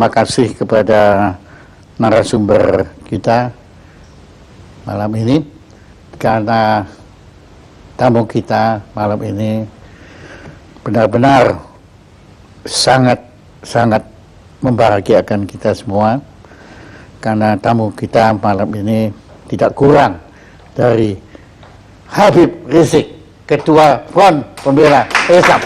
terima kasih kepada narasumber kita malam ini, karena tamu kita malam ini benar-benar sangat membahagiakan kita semua, karena tamu kita malam ini tidak kurang dari Habib Rizik, Ketua Front Pembela Islam.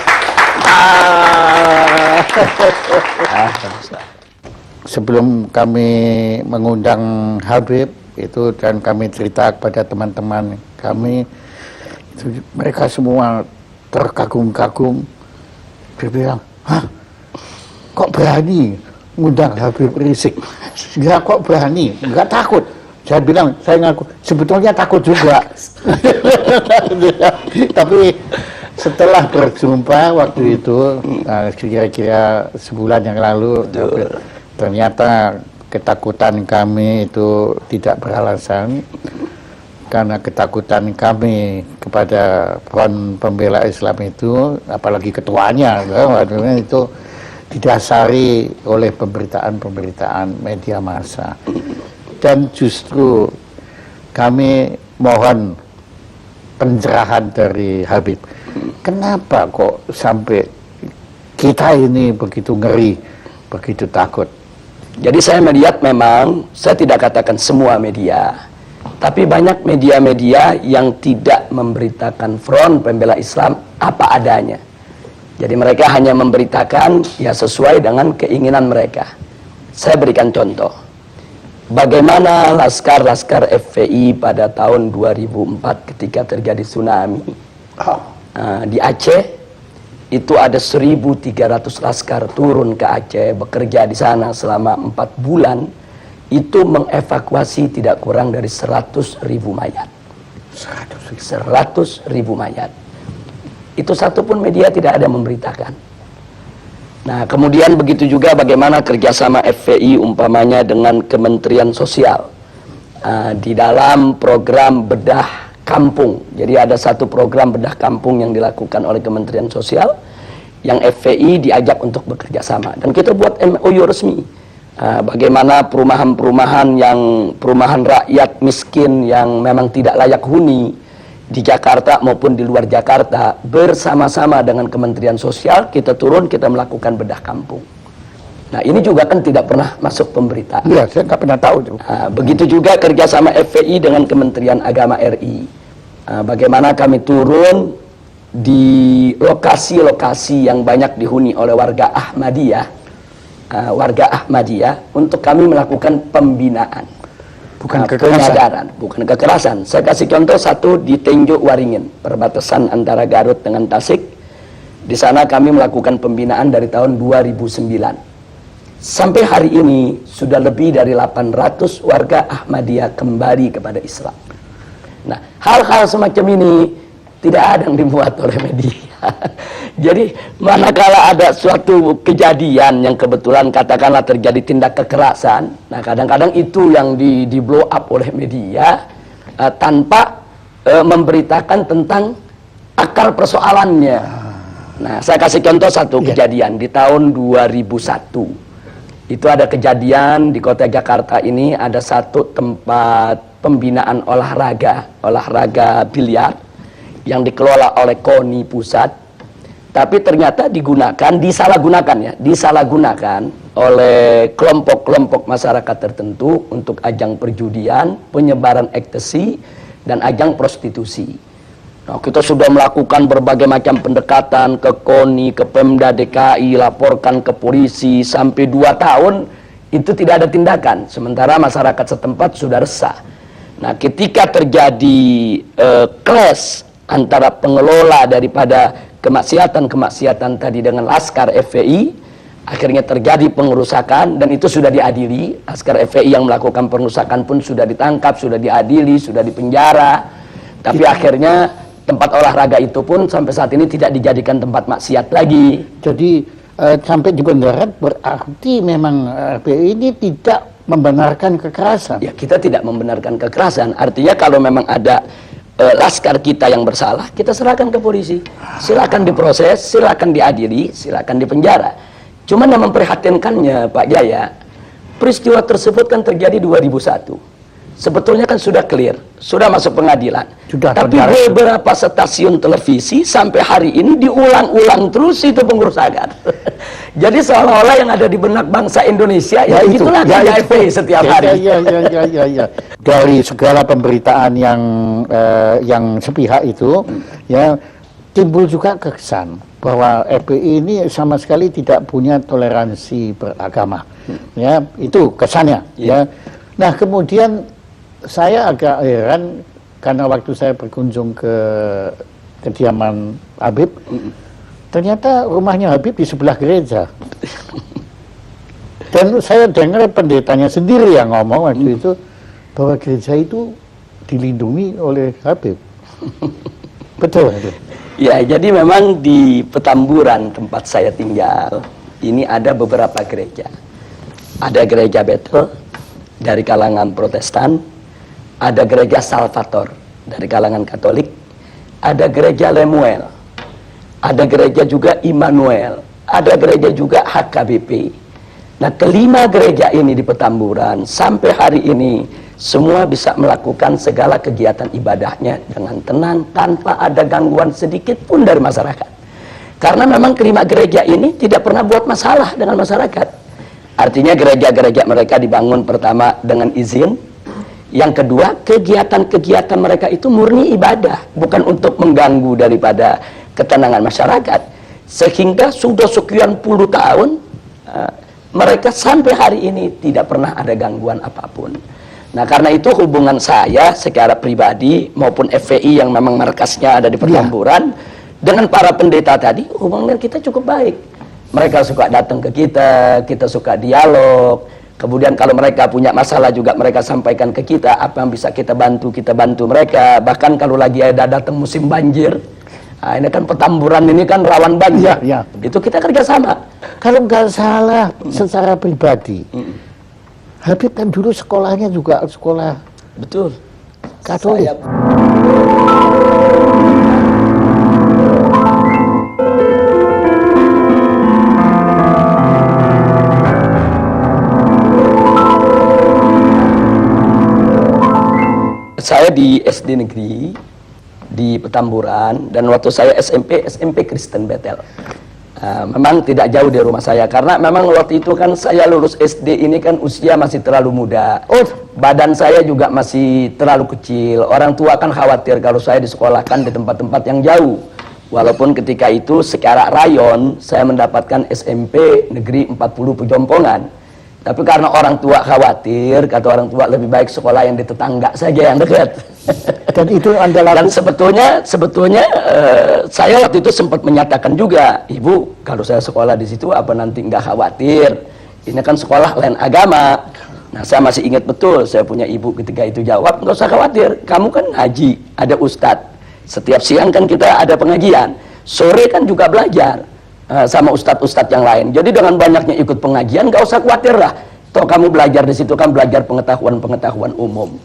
Sebelum kami mengundang Habib itu dan kami cerita kepada teman-teman kami, itu mereka semua terkagum-kagum. Dia bilang, hah, kok berani ngundang Habib Rizik? Enggak, kok berani? Enggak takut? Saya bilang, saya ngaku, sebetulnya takut juga. Tapi setelah berjumpa waktu itu, kira-kira sebulan yang lalu, ternyata ketakutan kami itu tidak beralasan. Karena ketakutan kami kepada Front Pembela Islam itu, apalagi ketuanya, itu didasari oleh pemberitaan-pemberitaan media massa. Dan justru kami mohon pencerahan dari Habib. Kenapa kok sampai kita ini begitu ngeri, begitu takut? Jadi saya melihat memang, saya tidak katakan semua media, tapi banyak media-media yang tidak memberitakan Front Pembela Islam apa adanya. Jadi mereka hanya memberitakan ya sesuai dengan keinginan mereka. Saya berikan contoh. Bagaimana laskar-laskar FPI pada tahun 2004 ketika terjadi tsunami di Aceh, itu ada 1.300 laskar turun ke Aceh, bekerja di sana selama 4 bulan, itu mengevakuasi tidak kurang dari 100.000 mayat. 100.000 mayat. Itu satu pun media tidak ada memberitakan. Nah, kemudian begitu juga bagaimana kerjasama FPI umpamanya dengan Kementerian Sosial di dalam program bedah kampung. Jadi ada satu program bedah kampung yang dilakukan oleh Kementerian Sosial yang FPI diajak untuk bekerja sama. Dan kita buat MOU resmi. Bagaimana perumahan-perumahan perumahan rakyat miskin yang memang tidak layak huni di Jakarta maupun di luar Jakarta, bersama-sama dengan Kementerian Sosial kita turun, kita melakukan bedah kampung. Nah, ini juga kan tidak pernah masuk pemberitaan. Iya, saya nggak pernah tahu. Begitu juga kerjasama FPI dengan Kementerian Agama RI. Bagaimana kami turun di lokasi-lokasi yang banyak dihuni oleh warga Ahmadiyah, untuk kami melakukan pembinaan. Bukan kekerasan. Bukan kekerasan. Saya kasih contoh satu di Tenjo Waringin, perbatasan antara Garut dengan Tasik. Di sana kami melakukan pembinaan dari tahun 2009. Sampai hari ini sudah lebih dari 800 warga Ahmadiyah kembali kepada Islam. Nah, hal-hal semacam ini tidak ada yang dimuat oleh media. Jadi manakala ada suatu kejadian yang kebetulan katakanlah terjadi tindak kekerasan, nah kadang-kadang itu yang di blow up oleh media tanpa memberitakan tentang akar persoalannya. Nah, saya kasih contoh satu kejadian di tahun 2001. Itu ada kejadian di kota Jakarta ini, ada satu tempat pembinaan olahraga biliar yang dikelola oleh KONI pusat, tapi ternyata disalahgunakan oleh kelompok-kelompok masyarakat tertentu untuk ajang perjudian, penyebaran ekstasi, dan ajang prostitusi. Nah, kita sudah melakukan berbagai macam pendekatan ke KONI, ke Pemda DKI, laporkan ke polisi, sampai 2 tahun itu tidak ada tindakan, sementara masyarakat setempat sudah resah. Nah, ketika terjadi clash antara pengelola daripada kemaksiatan tadi dengan laskar FPI, akhirnya terjadi pengerusakan, dan itu sudah diadili. Laskar FPI yang melakukan pengerusakan pun sudah ditangkap, sudah diadili, sudah dipenjara. Tapi akhirnya tempat olahraga itu pun sampai saat ini tidak dijadikan tempat maksiat lagi. Jadi sampai di Bendarat berarti memang FPI ini tidak membenarkan kekerasan. Ya, kita tidak membenarkan kekerasan. Artinya kalau memang ada laskar kita yang bersalah, kita serahkan ke polisi. Silakan diproses, silakan diadili, silakan dipenjara. Cuman yang memprihatinkannya Pak Jaya, peristiwa tersebut kan terjadi 2001. Sebetulnya kan sudah clear, sudah masuk pengadilan. Sudah, tapi benar. beberapa stasiun televisi sampai hari ini diulang-ulang terus itu pengurus agar. Jadi seolah-olah yang ada di benak bangsa Indonesia ya itulah KJP setiap hari. Ya. Dari segala pemberitaan yang sepihak itu, ya timbul juga kesan bahwa FPI ini sama sekali tidak punya toleransi beragama. Ya, itu kesannya. Ya. Nah, kemudian saya agak heran karena waktu saya berkunjung ke kediaman Habib, ternyata rumahnya Habib di sebelah gereja. Dan saya dengar pendetanya sendiri yang ngomong waktu itu bahwa gereja itu dilindungi oleh Habib. Betul itu. Ya, jadi memang di Petamburan tempat saya tinggal ini ada beberapa gereja. Ada gereja Bethel dari kalangan Protestan, ada gereja Salvator dari kalangan Katolik, ada gereja Lemuel, ada gereja juga Immanuel, ada gereja juga HKBP. Nah, kelima gereja ini di Petamburan sampai hari ini semua bisa melakukan segala kegiatan ibadahnya dengan tenang tanpa ada gangguan sedikit pun dari masyarakat. Karena memang kelima gereja ini tidak pernah buat masalah dengan masyarakat. Artinya gereja-gereja mereka dibangun pertama dengan izin. Yang kedua, kegiatan-kegiatan mereka itu murni ibadah, bukan untuk mengganggu daripada ketenangan masyarakat. Sehingga sudah sekian puluh tahun mereka sampai hari ini tidak pernah ada gangguan apapun. Nah, karena itu hubungan saya secara pribadi maupun FPI yang memang markasnya ada di Petamburan dengan para pendeta tadi, hubungan kita cukup baik. Mereka suka datang ke kita, kita suka dialog. Kemudian kalau mereka punya masalah juga mereka sampaikan ke kita, apa yang bisa kita bantu mereka. Bahkan kalau lagi ada datang musim banjir, nah ini kan Petamburan ini kan rawan banjir, itu kita kerjasama. Kalau nggak salah secara pribadi, Habib kan dulu sekolahnya juga sekolah betul Katolik. Saya di SD negeri di Petamburan dan waktu saya SMP Kristen Bethel. Memang tidak jauh dari rumah saya karena memang waktu itu kan saya lulus SD ini kan usia masih terlalu muda. Badan saya juga masih terlalu kecil. Orang tua kan khawatir kalau saya disekolahkan di tempat-tempat yang jauh. Walaupun ketika itu secara rayon saya mendapatkan SMP negeri 40 Pejompongan. Tapi karena orang tua khawatir, kata orang tua lebih baik sekolah yang di tetangga saja yang dekat. Dan itu Anda lakukan? Dan sebetulnya saya waktu itu sempat menyatakan juga, Ibu, kalau saya sekolah di situ apa nanti nggak khawatir? Ini kan sekolah lain agama. Nah, saya masih ingat betul, saya punya ibu ketika itu jawab, nggak usah khawatir, kamu kan haji, ada ustadz. Setiap siang kan kita ada pengajian, sore kan juga belajar. Sama ustadz-ustadz yang lain. Jadi dengan banyaknya ikut pengajian, gak usah khawatir lah. Toh kamu belajar di situ kan belajar pengetahuan-pengetahuan umum.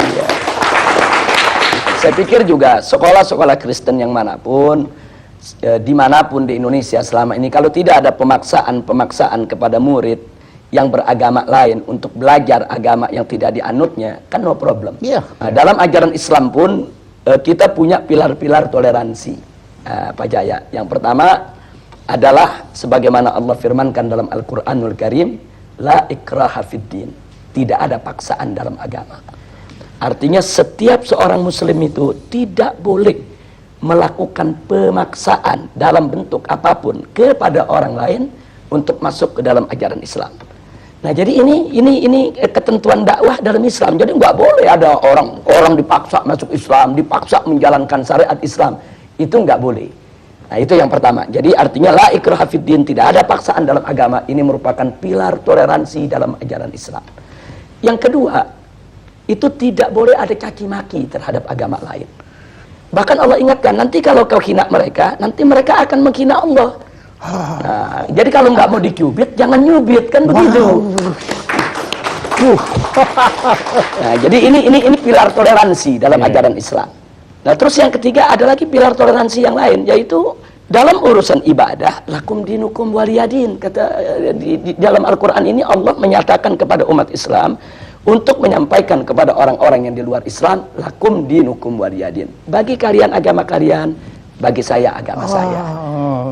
Iya. Saya pikir juga sekolah-sekolah Kristen yang manapun, dimanapun di Indonesia selama ini, kalau tidak ada pemaksaan kepada murid yang beragama lain untuk belajar agama yang tidak dianutnya, kan no problem. Yeah. Nah, dalam ajaran Islam pun kita punya pilar-pilar toleransi, Pak Jaya. Yang pertama adalah sebagaimana Allah firmankan dalam Al-Quranul Karim, la ikraha fiddin, tidak ada paksaan dalam agama. Artinya setiap seorang muslim itu tidak boleh melakukan pemaksaan dalam bentuk apapun kepada orang lain untuk masuk ke dalam ajaran Islam. Nah, jadi ini ketentuan dakwah dalam Islam. Jadi nggak boleh ada orang dipaksa masuk Islam, dipaksa menjalankan syariat Islam. Itu nggak boleh. Nah, itu yang pertama. Jadi artinya la ikraha fiddin, tidak ada paksaan dalam agama. Ini merupakan pilar toleransi dalam ajaran Islam. Yang kedua, itu tidak boleh ada caci maki terhadap agama lain. Bahkan Allah ingatkan, nanti kalau kau hina mereka, nanti mereka akan menghina Allah. Nah, jadi kalau nggak mau dicubit, jangan nyubit, kan begitu. Nah, jadi ini pilar toleransi dalam ajaran Islam. Nah, terus yang ketiga ada lagi pilar toleransi yang lain, yaitu dalam urusan ibadah, lakum dinukum waliyadin. Kata di dalam Al-Quran ini Allah menyatakan kepada umat Islam untuk menyampaikan kepada orang-orang yang di luar Islam, lakum dinukum waliyadin. Bagi kalian agama kalian, bagi saya agama saya.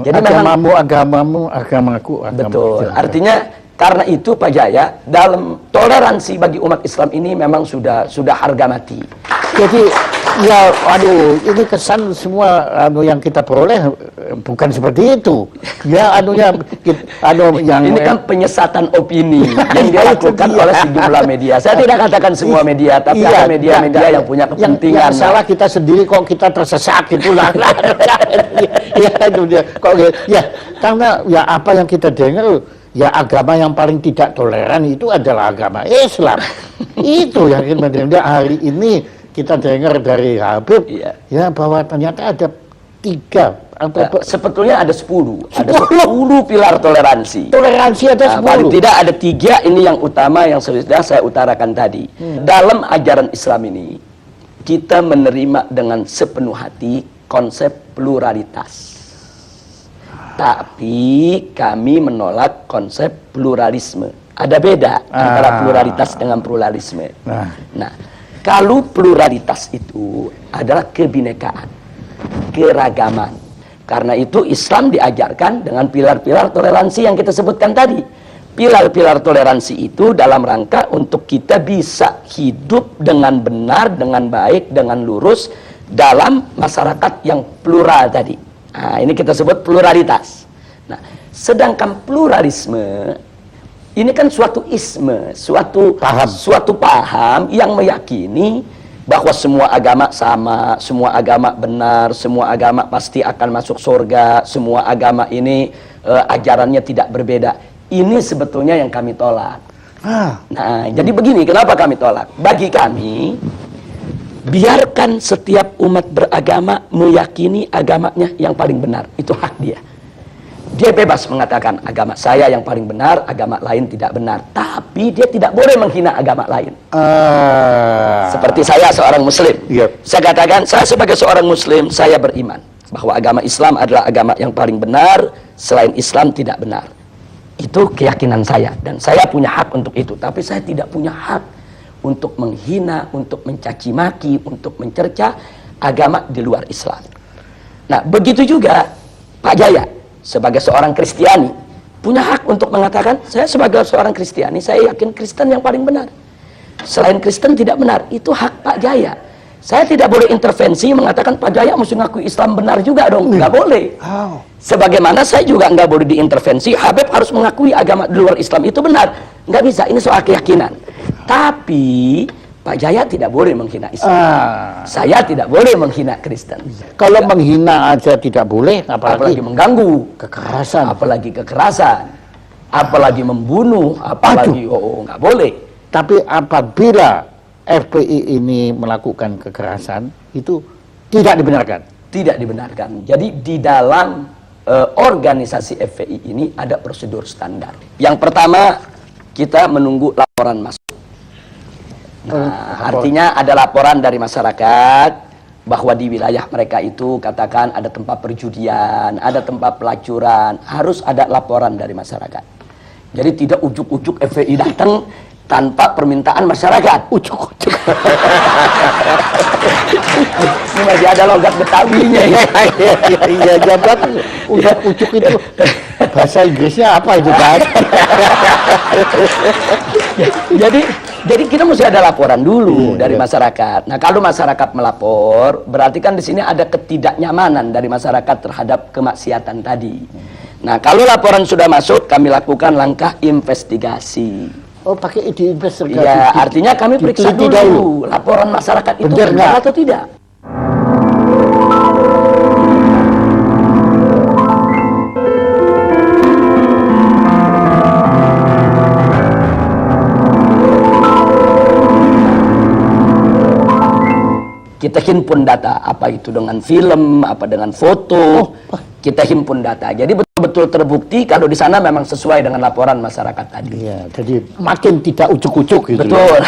Jadi agamamu, agamamu, agamaku, agamaku. Betul. Artinya karena itu Pak Jaya, dalam toleransi bagi umat Islam ini memang sudah harga mati. Jadi ya, aduh, ini kesan semua yang kita peroleh bukan seperti itu. Ya, yang ini kan penyesatan opini yang dilakukan oleh sejumlah media. Saya tidak katakan semua media, tapi ada media-media yang punya kepentingan. Yang salah kita sendiri kok kita tersesat itulah. Ya, itu dia. Kok ya, karena ya apa yang kita dengar, ya agama yang paling tidak toleran itu adalah agama Islam. Itu yang hari ini kita dengar dari Habib, ya bahwa ternyata ada 3 atau sebetulnya ada 10 pilar toleransi. Toleransi ada 10. Paling tidak ada 3 ini yang utama yang sudah saya utarakan tadi. Dalam ajaran Islam ini kita menerima dengan sepenuh hati konsep pluralitas. Tapi kami menolak konsep pluralisme. Ada beda antara pluralitas dengan pluralisme. Nah, kalau pluralitas itu adalah kebinekaan, keragaman. Karena itu Islam diajarkan dengan pilar-pilar toleransi yang kita sebutkan tadi. Pilar-pilar toleransi itu dalam rangka untuk kita bisa hidup dengan benar, dengan baik, dengan lurus dalam masyarakat yang plural tadi. Nah, ini kita sebut pluralitas. Nah, sedangkan pluralisme ini kan suatu isme, suatu paham yang meyakini bahwa semua agama sama, semua agama benar, semua agama pasti akan masuk surga, semua agama ini ajarannya tidak berbeda. Ini sebetulnya yang kami tolak. Nah, jadi begini, kenapa kami tolak? Bagi kami, biarkan setiap umat beragama meyakini agamanya yang paling benar. Itu hak dia. Dia bebas mengatakan agama saya yang paling benar, agama lain tidak benar. Tapi dia tidak boleh menghina agama lain. Seperti saya seorang muslim. Saya katakan, saya sebagai seorang muslim, saya beriman bahwa agama Islam adalah agama yang paling benar, selain Islam tidak benar. Itu keyakinan saya, dan saya punya hak untuk itu. Tapi saya tidak punya hak untuk menghina, untuk mencaci maki, untuk mencerca agama di luar Islam. Nah, begitu juga Pak Jaya sebagai seorang Kristiani punya hak untuk mengatakan, saya sebagai seorang Kristiani, saya yakin Kristen yang paling benar, selain Kristen tidak benar. Itu hak Pak Jaya. Saya tidak boleh intervensi mengatakan Pak Jaya mesti ngaku Islam benar juga dong. Nggak boleh. Sebagaimana saya juga nggak boleh diintervensi, Habib harus mengakui agama di luar Islam itu benar. Nggak bisa, ini soal keyakinan. Tapi Pak Jaya tidak boleh menghina Islam. Saya tidak boleh menghina Kristen. Kalau menghina aja tidak boleh, apalagi mengganggu, kekerasan, apalagi kekerasan, apalagi membunuh, apalagi nggak boleh. Tapi apabila FPI ini melakukan kekerasan, itu tidak dibenarkan. Tidak dibenarkan. Jadi di dalam organisasi FPI ini ada prosedur standar. Yang pertama, kita menunggu laporan masuk. Nah, artinya ada laporan dari masyarakat bahwa di wilayah mereka itu katakan ada tempat perjudian, ada tempat pelacuran, harus ada laporan dari masyarakat. Jadi tidak ujuk-ujuk FPI datang tanpa permintaan masyarakat. Ujuk-ujuk. Ini masih ada logat Betawinya ya. Iya, jabat ujuk-ujuk itu bahasa Inggrisnya apa itu, Pak? Jadi kita mesti ada laporan dulu dari masyarakat. Nah, kalau masyarakat melapor, berarti kan di sini ada ketidaknyamanan dari masyarakat terhadap kemaksiatan tadi. Nah, kalau laporan sudah masuk, kami lakukan langkah investigasi. Oh, pakai diinvestigasi. Ya, artinya kami periksa dulu laporan masyarakat itu benar atau tidak. Kita himpun data, apa itu dengan film, apa dengan foto, kita himpun data. Jadi betul-betul terbukti kalau di sana memang sesuai dengan laporan masyarakat tadi. Iya, jadi makin tidak ujuk-ujuk gitu. Betul.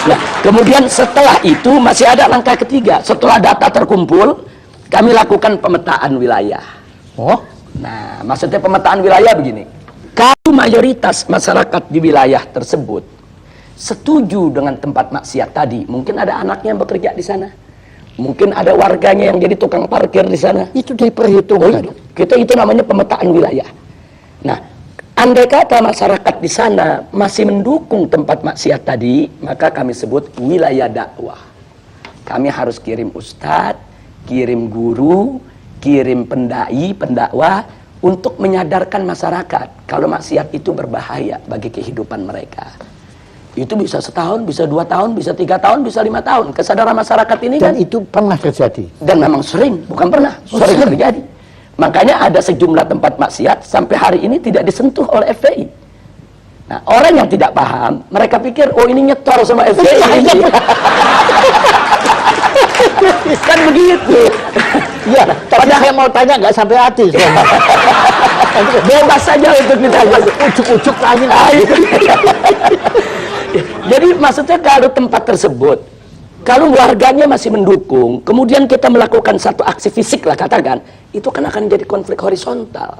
Nah, kemudian setelah itu masih ada langkah ketiga. Setelah data terkumpul, kami lakukan pemetaan wilayah. Oh, Nah, maksudnya pemetaan wilayah begini. Kalau mayoritas masyarakat di wilayah tersebut setuju dengan tempat maksiat tadi, mungkin ada anaknya yang bekerja di sana, mungkin ada warganya yang jadi tukang parkir di sana. itu diperhitungkan. Itu namanya pemetaan wilayah. Nah, andai kata masyarakat di sana masih mendukung tempat maksiat tadi, maka kami sebut wilayah dakwah. Kami harus kirim ustadz, kirim guru, kirim pendai, pendakwah untuk menyadarkan masyarakat kalau maksiat itu berbahaya bagi kehidupan mereka. Itu bisa setahun, bisa 2 tahun, bisa 3 tahun, bisa 5 tahun. Kesadaran masyarakat ini Dan kan, itu pernah terjadi. dan memang sering, bukan pernah, sering terjadi. Makanya ada sejumlah tempat maksiat sampai hari ini tidak disentuh oleh FPI. Nah, orang yang tidak paham, mereka pikir, oh ini nyetor sama FPI. Kan begitu. Ya, tapi saya mau tanya nggak sampai hati. Bebas saja untuk ditanya. Ujuk-ujuk tanya. Jadi maksudnya kalau tempat tersebut, kalau warganya masih mendukung, kemudian kita melakukan satu aksi fisik lah katakan, itu kan akan jadi konflik horizontal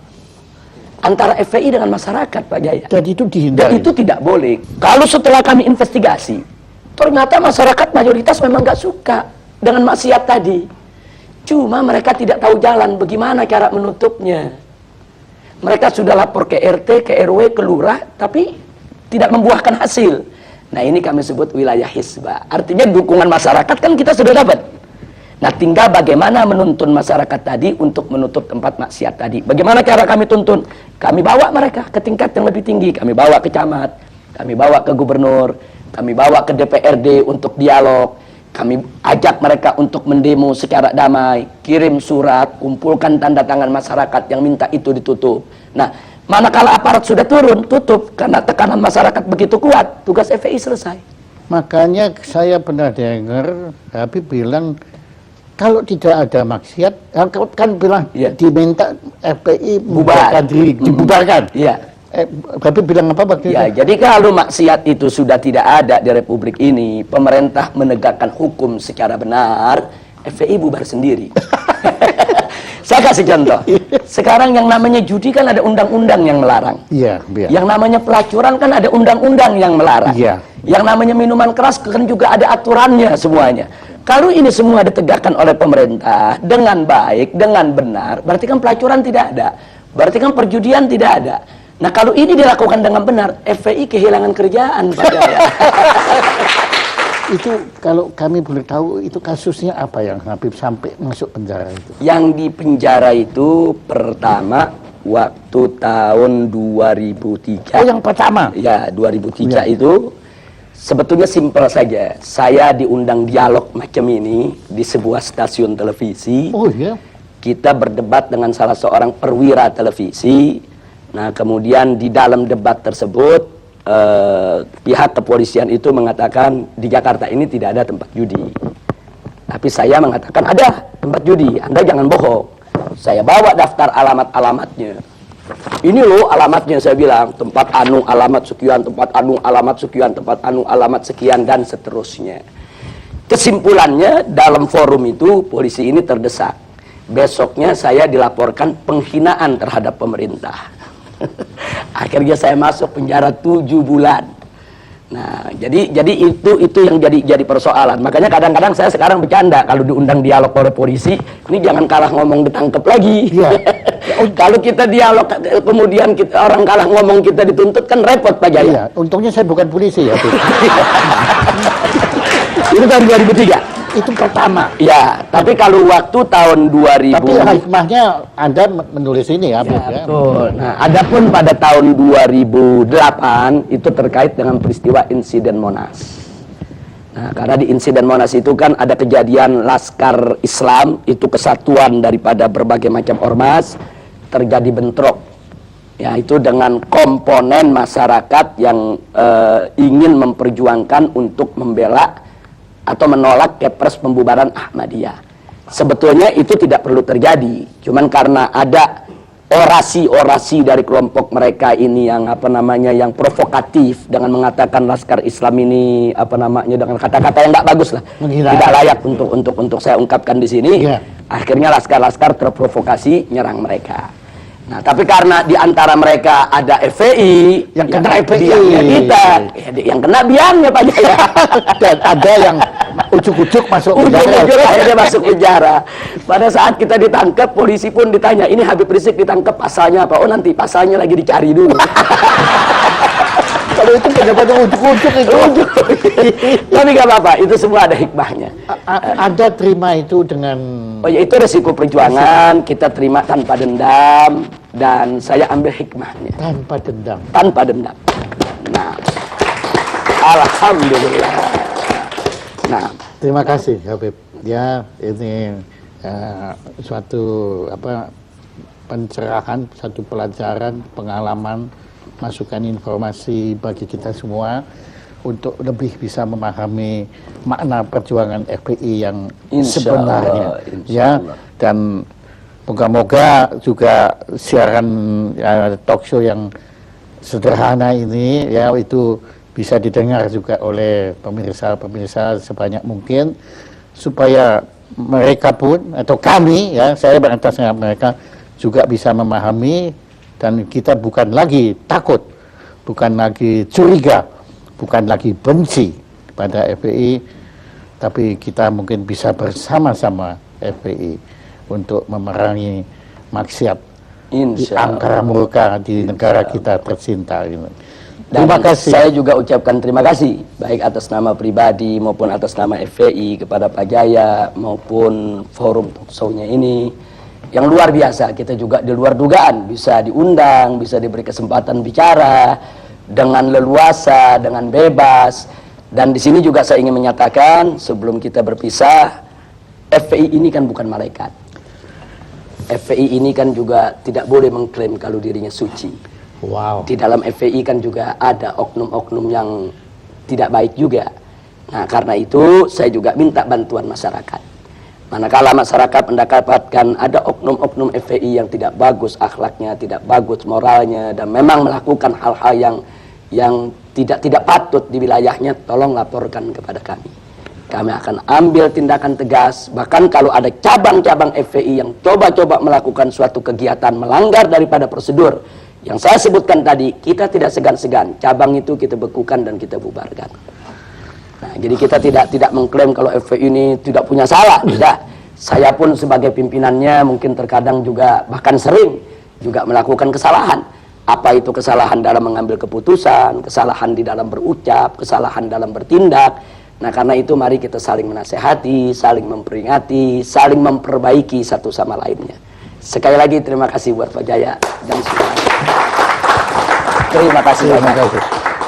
antara FPI dengan masyarakat, Pak Jaya. Dan itu Dan dihindari. itu tidak boleh. Kalau setelah kami investigasi, ternyata masyarakat mayoritas memang nggak suka dengan maksiat tadi. Cuma mereka tidak tahu jalan bagaimana cara menutupnya. Mereka sudah lapor ke RT, ke RW, ke lurah, tapi tidak membuahkan hasil. Nah, ini kami sebut wilayah hisbah. Artinya dukungan masyarakat kan kita sudah dapat. Nah, tinggal bagaimana menuntun masyarakat tadi untuk menutup tempat maksiat tadi. Bagaimana cara kami tuntun? Kami bawa mereka ke tingkat yang lebih tinggi. Kami bawa ke camat, kami bawa ke gubernur, kami bawa ke DPRD untuk dialog. Kami ajak mereka untuk mendemo secara damai, kirim surat, kumpulkan tanda tangan masyarakat yang minta itu ditutup. Nah, manakala aparat sudah turun, tutup, karena tekanan masyarakat begitu kuat, tugas FPI selesai. Makanya saya pernah dengar Habib bilang kalau tidak ada maksiat, kan bilang Iya. diminta FPI Bubar. membubarkan diri, dibubarkan. Iya. Habib bilang apa waktu Ya, itu? jadi kalau maksiat itu sudah tidak ada di Republik ini, pemerintah menegakkan hukum secara benar, FPI bubar sendiri. Saya kasih contoh. Sekarang yang namanya judi kan ada undang-undang yang melarang. Iya, iya. Yang namanya pelacuran kan ada undang-undang yang melarang. Iya. Yang namanya minuman keras kan juga ada aturannya semuanya. Kalau ini semua ditegakkan oleh pemerintah dengan baik, dengan benar, berarti kan pelacuran tidak ada. Berarti kan perjudian tidak ada. Nah, kalau ini dilakukan dengan benar, FPI kehilangan kerjaan, Pak Jaya. Itu kalau kami boleh tahu itu kasusnya apa yang Habib sampai masuk penjara itu? Yang di penjara itu pertama waktu tahun 2003. Oh, yang pertama. Ya, 2003 Ya. itu sebetulnya simpel saja. Saya diundang dialog macam ini di sebuah stasiun televisi. Oh iya. Kita berdebat dengan salah seorang perwira televisi. Nah, kemudian di dalam debat tersebut pihak kepolisian itu mengatakan di Jakarta ini tidak ada tempat judi. Tapi saya mengatakan ada tempat judi, Anda jangan bohong. Saya bawa daftar alamat-alamatnya. Ini loh alamatnya, saya bilang, tempat anu alamat sekian, tempat anu alamat sekian, tempat anu alamat sekian, dan seterusnya. Kesimpulannya, dalam forum itu polisi ini terdesak. Besoknya saya dilaporkan penghinaan terhadap pemerintah. Akhirnya saya masuk penjara 7 bulan. Nah, jadi itu yang jadi persoalan. Makanya kadang-kadang saya sekarang bercanda kalau diundang dialog oleh polisi, ini jangan kalah ngomong ditangkap lagi. Iya. Kalau kita dialog kemudian orang kalah ngomong kita dituntut kan repot, Pak Jaya. Iya, untungnya saya bukan polisi ya. Itu tahun 2003. Itu pertama. Ya, tapi kalau waktu tahun 2000. Tapi hikmahnya Anda menulis ini ya, Habib, ya. Betul. Nah, adapun pada tahun 2008 itu terkait dengan peristiwa insiden Monas. Nah, karena di insiden Monas itu kan ada kejadian Laskar Islam, itu kesatuan daripada berbagai macam ormas, terjadi bentrok. Ya, itu dengan komponen masyarakat yang ingin memperjuangkan untuk membela atau menolak Kepres pembubaran Ahmadiyah. Sebetulnya itu tidak perlu terjadi, cuman karena ada orasi-orasi dari kelompok mereka ini yang yang provokatif dengan mengatakan Laskar Islam ini dengan kata-kata yang nggak bagus lah, Menghina. tidak layak untuk saya ungkapkan di sini. Iya. Akhirnya laskar-laskar terprovokasi nyerang mereka. Nah, tapi karena di antara mereka ada FPI, Yang kena FPI. biangnya kita, yang kena biangnya Pak Jaya. Dan ada yang ujuk-ujuk masuk penjara. Ujung-ujung akhirnya masuk penjara. Pada saat kita ditangkap, polisi pun ditanya, ini Habib Rizik ditangkap pasalnya apa? Oh, nanti pasalnya lagi dicari dulu. Kalau itu pejabat yang ujuk-ujuk itu. Tapi gak apa-apa, itu semua ada hikmahnya. Anda terima itu dengan Oh ya, itu resiko perjuangan, kita terima tanpa dendam, dan saya ambil hikmahnya. tanpa dendam. Tanpa dendam. Nah, alhamdulillah. Nah, Terima kasih Habib. Ya, ini suatu pencerahan, satu pelajaran, pengalaman, masukan informasi bagi kita semua untuk lebih bisa memahami makna perjuangan FPI yang Insya sebenarnya. Allah, insya Ya, Allah. dan moga-moga juga siaran talk show yang sederhana ini ya itu bisa didengar juga oleh pemirsa-pemirsa sebanyak mungkin supaya mereka pun atau kami ya saya beratasnya mereka juga bisa memahami dan kita bukan lagi takut, bukan lagi curiga, bukan lagi benci pada FPI, tapi kita mungkin bisa bersama-sama FPI untuk memerangi maksiat di insya angkara murka di negara kita tercinta ini. Dan Terima kasih. saya juga ucapkan terima kasih baik atas nama pribadi maupun atas nama FPI kepada Pak Jaya maupun forum talk show-nya ini yang luar biasa. Kita juga di luar dugaan bisa diundang, bisa diberi kesempatan bicara dengan leluasa, dengan bebas. Dan di sini juga saya ingin menyatakan sebelum kita berpisah, FPI ini kan bukan malaikat. FPI ini kan juga tidak boleh mengklaim kalau dirinya suci. Wow. Di dalam FPI kan juga ada oknum-oknum yang tidak baik juga. Nah, karena itu saya juga minta bantuan masyarakat. Manakala masyarakat mendapatkan ada oknum-oknum FPI yang tidak bagus akhlaknya, tidak bagus moralnya, dan memang melakukan hal-hal yang tidak patut di wilayahnya, tolong laporkan kepada kami. Kami akan ambil tindakan tegas. Bahkan kalau ada cabang-cabang FPI yang coba-coba melakukan suatu kegiatan melanggar daripada prosedur yang saya sebutkan tadi, kita tidak segan-segan. Cabang itu kita bekukan dan kita bubarkan. Nah, jadi kita tidak mengklaim kalau FPI ini tidak punya salah, tidak. Saya pun sebagai pimpinannya mungkin terkadang juga bahkan sering juga melakukan kesalahan. Apa itu kesalahan dalam mengambil keputusan, kesalahan di dalam berucap, kesalahan dalam bertindak. Nah, karena itu mari kita saling menasehati, saling memperingati, saling memperbaiki satu sama lainnya. Sekali lagi terima kasih buat Pak Jaya dan semuanya. Terima kasih banyak.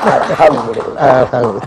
Alhamdulillah. Alhamdulillah.